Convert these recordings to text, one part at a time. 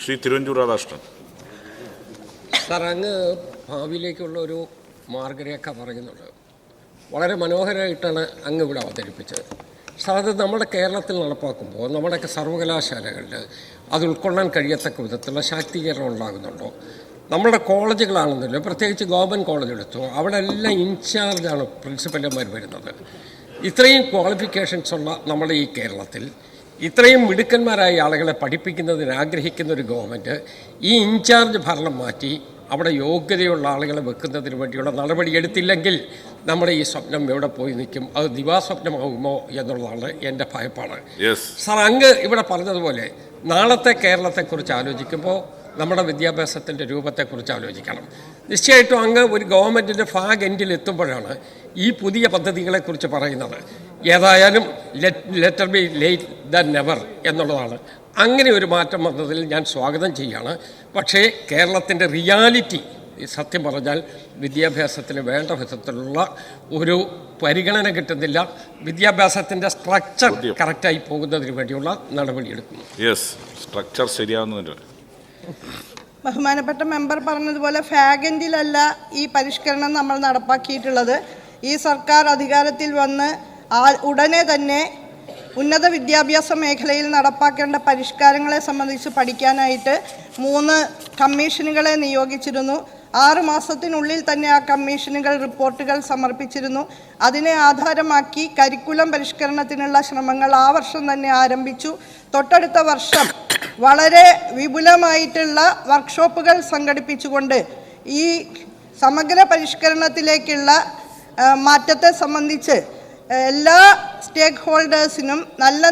Shri Thiruvanchoor Radhakrishnan. Sir, അങ്ങ് ഭാവിയിലേക്കുള്ള ഒരു മാർഗരേഖ പറയുന്നുണ്ട്. വളരെ മനോഹരമായിട്ടാണ് അങ്ങ് ഇവിടെ അവതരിപ്പിച്ചത്. സാർ, അത് നമ്മുടെ കേരളത്തിൽ നടപ്പാക്കുമ്പോൾ നമ്മുടെയൊക്കെ സർവകലാശാലകളിൽ അത് ഉൾക്കൊള്ളാൻ കഴിയത്തക്ക വിധത്തിലുള്ള ശാക്തീകരണം ഉണ്ടാകുന്നുണ്ടോ? നമ്മുടെ കോളേജുകളാണെന്നല്ലോ, പ്രത്യേകിച്ച് ഗവൺമെൻറ് കോളേജ് എടുത്തു, അവിടെ എല്ലാം ഇൻചാർജാണ് പ്രിൻസിപ്പൽമാർ വരുന്നത്. ഇത്രയും ക്വാളിഫിക്കേഷൻസ് ഉള്ള നമ്മുടെ ഈ കേരളത്തിൽ ഇത്രയും മിടുക്കന്മാരായ ആളുകളെ പഠിപ്പിക്കുന്നതിന് ആഗ്രഹിക്കുന്ന ഒരു ഗവൺമെൻറ് ഈ ഇൻചാർജ് ഭരണം മാറ്റി അവിടെ യോഗ്യതയുള്ള ആളുകളെ വെക്കുന്നതിന് വേണ്ടിയുള്ള നടപടി എടുത്തില്ലെങ്കിൽ നമ്മുടെ ഈ സ്വപ്നം എവിടെ പോയി നിൽക്കും? അത് ദിവാസ്വപ്നമാകുമോ എന്നുള്ളതാണ് എൻ്റെ ഭയപ്പാട്. സാർ, അങ്ങ് ഇവിടെ പറഞ്ഞതുപോലെ നാളത്തെ കേരളത്തെക്കുറിച്ച് ആലോചിക്കുമ്പോൾ നമ്മുടെ വിദ്യാഭ്യാസത്തിൻ്റെ രൂപത്തെക്കുറിച്ച് ആലോചിക്കണം. നിശ്ചയമായിട്ടും അങ്ങ് ഒരു ഗവൺമെൻറ്റിൻ്റെ ഫാഗ് എൻഡിൽ എത്തുമ്പോഴാണ് ഈ പുതിയ പദ്ധതികളെക്കുറിച്ച് പറയുന്നത്. ഏതായാലും letter be late than never എന്നുള്ളതാണ്. അങ്ങനെ ഒരു മാറ്റം വന്നതിൽ ഞാൻ സ്വാഗതം ചെയ്യുകയാണ്. പക്ഷേ കേരളത്തിൻ്റെ റിയാലിറ്റി സത്യം പറഞ്ഞാൽ വിദ്യാഭ്യാസത്തിന് വേണ്ട വിധത്തിലുള്ള ഒരു പരിഗണന കിട്ടുന്നില്ല. വിദ്യാഭ്യാസത്തിൻ്റെ സ്ട്രക്ചർ കറക്റ്റായി പോകുന്നതിന് വേണ്ടിയുള്ള നടപടിയെടുക്കുന്നു. സ്ട്രക്ചർ ശരിയാവുന്നതിന് ബഹുമാനപ്പെട്ട മെമ്പർ പറഞ്ഞതുപോലെ ഫാഗൻഡിലല്ല ഈ പരിഷ്കരണം നമ്മൾ നടപ്പാക്കിയിട്ടുള്ളത്. ഈ സർക്കാർ അധികാരത്തിൽ വന്ന് ഉടനെ തന്നെ ഉന്നത വിദ്യാഭ്യാസ മേഖലയിൽ നടപ്പാക്കേണ്ട പരിഷ്കാരങ്ങളെ സംബന്ധിച്ച് പഠിക്കാനായിട്ട് 3 കമ്മീഷനുകളെ നിയോഗിച്ചിരുന്നു. 6 മാസത്തിനുള്ളിൽ തന്നെ ആ കമ്മീഷനുകൾ റിപ്പോർട്ടുകൾ സമർപ്പിച്ചിരുന്നു. അതിനെ ആധാരമാക്കി കരിക്കുലം പരിഷ്കരണത്തിനുള്ള ശ്രമങ്ങൾ ആ വർഷം തന്നെ ആരംഭിച്ചു. തൊട്ടടുത്ത വർഷം വളരെ വിപുലമായിട്ടുള്ള വർക്ക്ഷോപ്പുകൾ സംഘടിപ്പിച്ചുകൊണ്ട് ഈ സമഗ്ര പരിഷ്കരണത്തിലേക്കുള്ള മാറ്റത്തെ സംബന്ധിച്ച് എല്ലാ സ്റ്റേക്ക് ഹോൾഡേഴ്സിനും നല്ല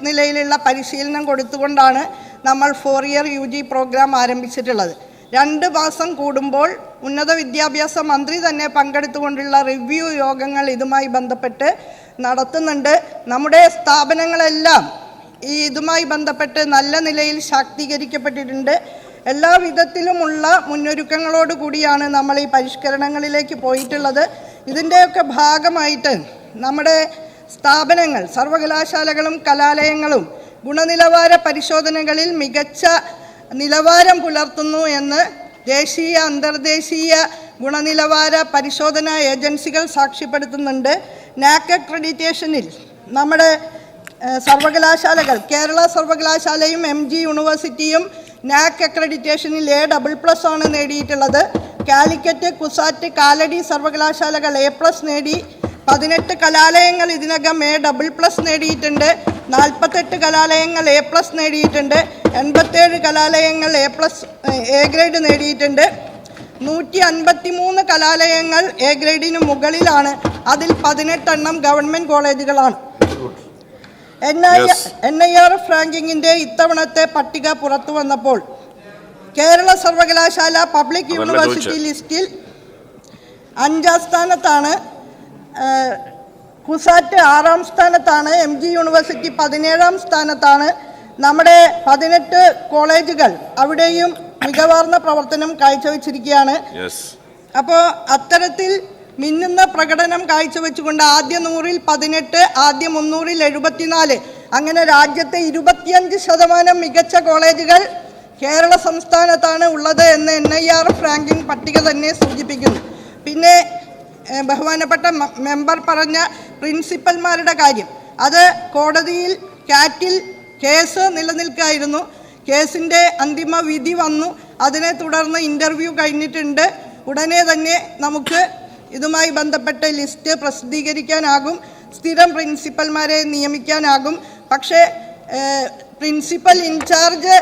നിലയിലുള്ള പരിശീലനം കൊടുത്തുകൊണ്ടാണ് നമ്മൾ 4 ഇയർ UG പ്രോഗ്രാം ആരംഭിച്ചിട്ടുള്ളത്. 2 മാസം കൂടുമ്പോൾ ഉന്നത വിദ്യാഭ്യാസ മന്ത്രി തന്നെ പങ്കെടുത്തുകൊണ്ടുള്ള റിവ്യൂ യോഗങ്ങൾ ഇതുമായി ബന്ധപ്പെട്ട് നടത്തുന്നുണ്ട്. നമ്മുടെ സ്ഥാപനങ്ങളെല്ലാം ഇതുമായി ബന്ധപ്പെട്ട് നല്ല നിലയിൽ ശാക്തീകരിക്കപ്പെട്ടിട്ടുണ്ട്. എല്ലാ വിധത്തിലുമുള്ള മുന്നൊരുക്കങ്ങളോട് കൂടിയാണ് നമ്മൾ ഈ പരിഷ്കരണങ്ങളിലേക്ക് പോയിട്ടുള്ളത്. ഇതിൻ്റെയൊക്കെ ഭാഗമായിട്ട് നമ്മുടെ സ്ഥാപനങ്ങൾ, സർവകലാശാലകളും കലാലയങ്ങളും ഗുണനിലവാര പരിശോധനകളിൽ മികച്ച നിലവാരം പുലർത്തുന്നു എന്ന് ദേശീയ അന്തർദേശീയ ഗുണനിലവാര പരിശോധനാ ഏജൻസികൾ സാക്ഷ്യപ്പെടുത്തുന്നുണ്ട്. NAAC അക്രഡിറ്റേഷനിൽ നമ്മുടെ സർവകലാശാലകൾ, കേരള സർവകലാശാലയും MG യൂണിവേഴ്സിറ്റിയും NAAC അക്രഡിറ്റേഷനിൽ A++ ആണ് നേടിയിട്ടുള്ളത്. കാലിക്കറ്റ്, കുസാറ്റ്, കാലടി സർവകലാശാലകൾ A+ നേടി. 18 കലാലയങ്ങൾ ഇതിനകം A++ നേടിയിട്ടുണ്ട്. 48 കലാലയങ്ങൾ A+ നേടിയിട്ടുണ്ട്. 87 കലാലയങ്ങൾ A ഗ്രേഡ് നേടിയിട്ടുണ്ട്. 153 കലാലയങ്ങൾ A ഗ്രേഡിന് മുകളിലാണ്. അതിൽ 18 ഗവൺമെൻറ് കോളേജുകളാണ്. NIRF റാങ്കിങ്ങിൻ്റെ ഇത്തവണത്തെ പട്ടിക പുറത്തു വന്നപ്പോൾ കേരള സർവകലാശാല പബ്ലിക് യൂണിവേഴ്സിറ്റി ലിസ്റ്റിൽ 5ാം സ്ഥാനത്താണ്. കുസാറ്റ് 6ാം സ്ഥാനത്താണ്. MG യൂണിവേഴ്സിറ്റി 17ാം സ്ഥാനത്താണ്. നമ്മുടെ 18 കോളേജുകൾ അവിടെയും മികവാർന്ന പ്രവർത്തനം കാഴ്ചവെച്ചിരിക്കുകയാണ്. അപ്പോൾ അത്തരത്തിൽ മിന്നുന്ന പ്രകടനം കാഴ്ചവെച്ചുകൊണ്ട് ആദ്യ 100-ൽ 18, ആദ്യ 300-ൽ 74, അങ്ങനെ രാജ്യത്തെ 25% മികച്ച കോളേജുകൾ കേരള സംസ്ഥാനത്താണ് ഉള്ളത് എന്ന് NIRF റാങ്കിംഗ് പട്ടിക തന്നെ സൂചിപ്പിക്കുന്നു. പിന്നെ ബഹുമാനപ്പെട്ട മെമ്പർ പറഞ്ഞ പ്രിൻസിപ്പൽമാരുടെ കാര്യം, അത് കോടതിയിൽ കാറ്റിൽ കേസ് നിലനിൽക്കായിരുന്നു. കേസിൻ്റെ അന്തിമ വിധി വന്നു. അതിനെ തുടർന്ന് ഇൻ്റർവ്യൂ കഴിഞ്ഞിട്ടുണ്ട്. ഉടനെ തന്നെ നമുക്ക് ഇതുമായി ബന്ധപ്പെട്ട് ലിസ്റ്റ് പ്രസിദ്ധീകരിക്കാനാകും. സ്ഥിരം പ്രിൻസിപ്പൽമാരെ നിയമിക്കാനാകും. പക്ഷേ പ്രിൻസിപ്പൽ ഇൻചാർജ്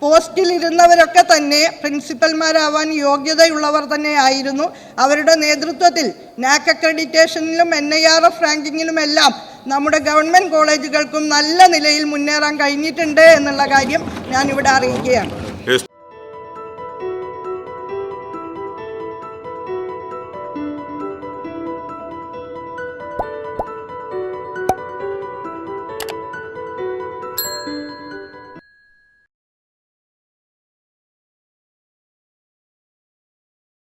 പോസ്റ്റിലിരുന്നവരൊക്കെ തന്നെ പ്രിൻസിപ്പൽമാരാവാൻ യോഗ്യതയുള്ളവർ തന്നെ ആയിരുന്നു. അവരുടെ നേതൃത്വത്തിൽ NAAC അക്രഡിറ്റേഷനിലും NIRF റാങ്കിങ്ങിലുമെല്ലാം നമ്മുടെ ഗവൺമെൻറ് കോളേജുകൾക്കും നല്ല നിലയിൽ മുന്നേറാൻ കഴിഞ്ഞിട്ടുണ്ട് എന്നുള്ള കാര്യം ഞാനിവിടെ അറിയിക്കുകയാണ്.